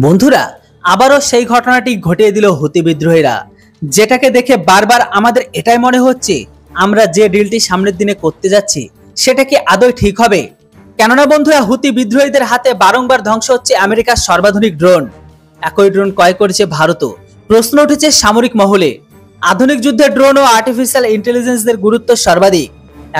বন্ধুরা, আবারও সেই ঘটনাটি ঘটিয়ে দিল হুতি বিদ্রোহীরা, যেটাকে দেখে বারবার আমাদের এটাই মনে হচ্ছে আমরা যে ডিলটি সামনের দিনে করতে যাচ্ছি সেটা কি আদৌ ঠিক হবে। কেননা বন্ধুরা, হুতি বিদ্রোহীদের হাতে বারংবার ধ্বংস হচ্ছে আমেরিকার সর্বাধুনিক ড্রোন। একই ড্রোন ক্রয় করেছে ভারতও। প্রশ্ন উঠেছে সামরিক মহলে, আধুনিক যুদ্ধে ড্রোন ও আর্টিফিশিয়াল ইন্টেলিজেন্সের গুরুত্ব সর্বাধিক।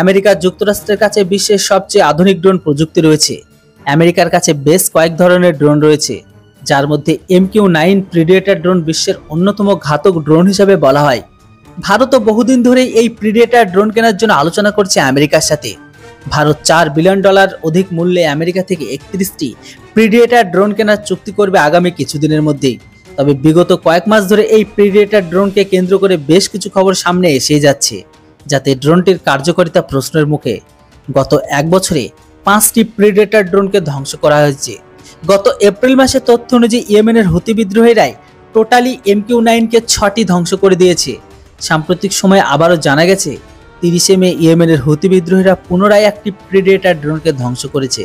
আমেরিকা যুক্তরাষ্ট্রের কাছে বিশ্বের সবচেয়ে আধুনিক ড্রোন প্রযুক্তি রয়েছে। আমেরিকার কাছে বেশ কয়েক ধরনের ড্রোন রয়েছে, যার মধ্যে MQ-9 প্রিডেটর ড্রোন বিশ্বের অন্যতম ঘাতক ড্রোন হিসেবে বলা হয়। ভারতও বহুদিন ধরেই এই প্রিডেটর ড্রোন কেনার জন্য আলোচনা করছে আমেরিকার সাথে। ভারত $4 বিলিয়ন অধিক মূল্যে আমেরিকা থেকে 31টি প্রিডেটর ড্রোন কেনার চুক্তি করবে আগামী কিছুদিনের মধ্যেই। তবে বিগত কয়েক মাস ধরে এই প্রিডেটর ড্রোনকে কেন্দ্র করে বেশ কিছু খবর সামনে এসে যাচ্ছে, যাতে ড্রোনটির কার্যকারিতা প্রশ্নের মুখে। গত এক বছরে 5টি প্রিডেটর ড্রোনকে ধ্বংস করা হয়েছে। গত এপ্রিল মাসে তথ্য অনুযায়ী ইয়েমেনের হুতি বিদ্রোহীরাই টোটালি MQ-9কে 6টি ধ্বংস করে দিয়েছে। সাম্প্রতিক সময়ে আবারও জানা গেছে 30শে মে ইয়েমেনের হুতি বিদ্রোহীরা পুনরায় একটি প্রিডেটর ড্রোনকে ধ্বংস করেছে।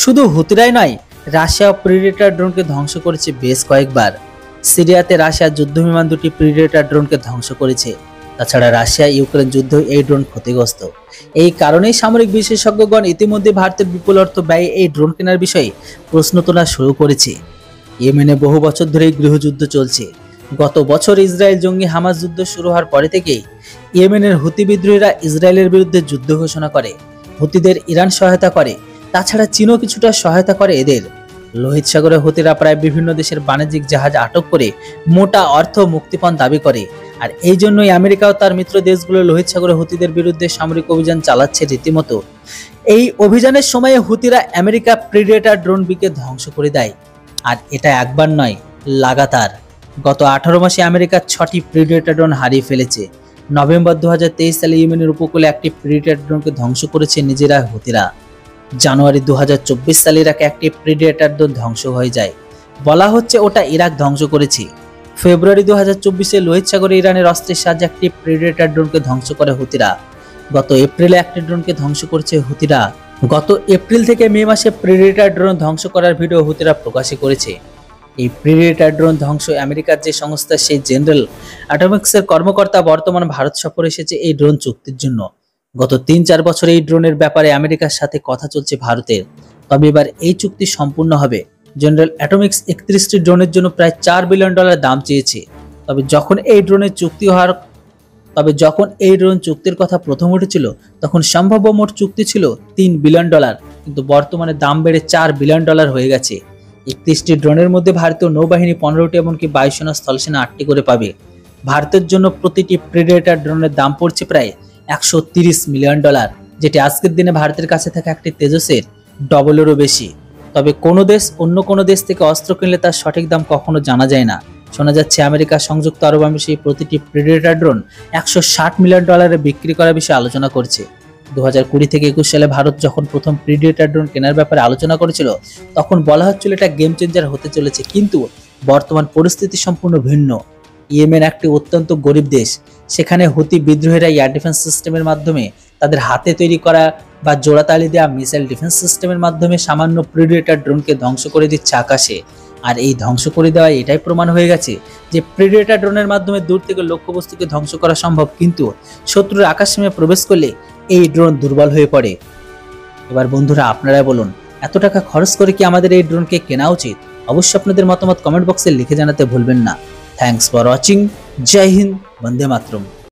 শুধু হুতিরাই নয়, রাশিয়াও প্রিডেটর ড্রোনকে ধ্বংস করেছে বেশ কয়েকবার। সিরিয়াতে রাশিয়ার যুদ্ধবিমান দুটি প্রিডেটর ড্রোনকে ধ্বংস করেছে। তাছাড়া রাশিয়া ইউক্রেন যুদ্ধ এই ড্রোন ক্ষতিগ্রস্ত। এই কারণেই সামরিক বিশেষজ্ঞগণ ইতিমধ্যে ভারতের বিপুল অর্থ ব্যয়ে এই ড্রোন কেনার বিষয়ে প্রশ্ন তোলা শুরু করেছে। ইয়েমেনে বহু বছর ধরেই গৃহযুদ্ধ চলছে। গত বছর ইসরায়েল জঙ্গি হামাস যুদ্ধ শুরু হওয়ার পরে থেকেই ইয়েমেনের হুতি বিদ্রোহীরা ইসরায়েলের বিরুদ্ধে যুদ্ধ ঘোষণা করে। হুতিদের ইরান সহায়তা করে, তাছাড়া চীনও কিছুটা সহায়তা করে এদের। লোহিত সাগরে হুতিরা প্রায় বিভিন্ন দেশের বাণিজ্যিক জাহাজ আটক করে মোটা অর্থ মুক্তিপণ দাবি করে। আর এই জন্যই আমেরিকাও তার মিত্র দেশগুলো লোহিত সাগরে হুতিদের বিরুদ্ধে সামরিক অভিযান চালাচ্ছে রীতিমতো। এই অভিযানের সময়ে হুতিরা আমেরিকা প্রিডেটর ড্রোন বিকে ধ্বংস করে দেয়। আর এটা একবার নয়, লাগাতার। গত 18 মাসে আমেরিকা 6টি প্রিডেটর ড্রোন হারিয়ে ফেলেছে। নভেম্বর 2023 সালে ইয়েমেনের উপকূলে একটি প্রিডেটর ড্রোনকে ধ্বংস করেছে নিজেরা হুতিরা। জানুয়ারি 2024 সালে ইরাকে একটি প্রিডেটর ড্রোন ধ্বংস হয়ে যায়। বলা হচ্ছে ওটা ইরাক ধ্বংস করেছে। ফেব্রুয়ারি 2024-এ লোহিত সাগরে ইরানের অস্ত্রের সাহায্যে একটি প্রিডেটর ড্রোনকে ধ্বংস করে হুতিরা। গত এপ্রিলে একটি ড্রোনকে ধ্বংস করেছে হুতিরা। গত এপ্রিল থেকে মে মাসে প্রিডেটর ড্রোন ধ্বংস করার ভিডিও হুতিরা প্রকাশ করেছে। এই প্রিডেটর ড্রোন ধ্বংস আমেরিকার যে সংস্থা, সেই জেনারেল অ্যাটমিক্সের কর্মকর্তা বর্তমান ভারত সফরে এসেছে এই ড্রোন চুক্তির জন্য। গত 3-4 বছর এই ড্রোনের ব্যাপারে আমেরিকার সাথে কথা চলছে ভারতের। তবে এবার এই চুক্তি সম্পূর্ণ হবে। জেনারেল অ্যাটমিক্স 31টি ড্রোনের জন্য প্রায় $4 বিলিয়ন দাম চেয়েছে। তবে যখন এই ড্রোন চুক্তির কথা প্রথম উঠেছিল, তখন সম্ভাব্য মোট চুক্তি ছিল $3 বিলিয়ন, কিন্তু বর্তমানে দাম বেড়ে $4 বিলিয়ন হয়ে গেছে। 31টি ড্রোনের মধ্যে ভারতীয় নৌবাহিনী 15টি, এমনকি বায়ুসেনা, স্থলসেনা 8টি করে পাবে। ভারতের জন্য প্রতিটি প্রিডেটর ড্রোনের দাম পড়ছে প্রায় $130 মিলিয়ন, যেটি আজকের দিনে ভারতের কাছে থাকা একটি তেজসের ডবলেরও বেশি। তবে কোনো দেশ অন্য কোনো দেশ থেকে অস্ত্র কিনলে তার সঠিক দাম কখনো জানা যায় না। শোনা যাচ্ছে আমেরিকা সংযুক্ত আরব আমিরাতে প্রতিটি প্রিডেটর ড্রোন $160 মিলিয়ন বিক্রি করার বিষয়ে আলোচনা করছে। 2020 থেকে 21 সালে ভারত যখন প্রথম প্রিডেটর ড্রোন কেনার ব্যাপারে আলোচনা করেছিল, তখন বলা হচ্ছিল এটা গেম চেঞ্জার হতে চলেছে। কিন্তু বর্তমান পরিস্থিতি সম্পূর্ণ ভিন্ন। ইয়েমেন একটি অত্যন্ত গরিব দেশ। সেখানে হুতি বিদ্রোহীরা এয়ার ডিফেন্স সিস্টেমের মাধ্যমে, তাদের হাতে তৈরি করা বা জোড়াতালি দেওয়া মিসাইল ডিফেন্স সিস্টেমের মাধ্যমে সামান্য প্রিডেটর ড্রোনকে ধ্বংস করে দিচ্ছে আকাশে। আর এই ধ্বংস করে দেওয়া এটাই প্রমাণ হয়ে গেছে যে প্রিডেটর ড্রোনের মাধ্যমে দূর থেকে লক্ষ্যবস্তুকে ধ্বংস করা সম্ভব, কিন্তু শত্রুর আকাশসীমায় প্রবেশ করলে এই ড্রোন দুর্বল হয়ে পড়ে। এবার বন্ধুরা, আপনারা বলুন, এত টাকা খরচ করে কি আমাদের এই ড্রোনকে কেনা উচিত? অবশ্যই আপনাদের মতামত কমেন্ট বক্সে লিখে জানাতে ভুলবেন না। Thanks for watching. জয় হিন্দ, বন্দে মাতরম।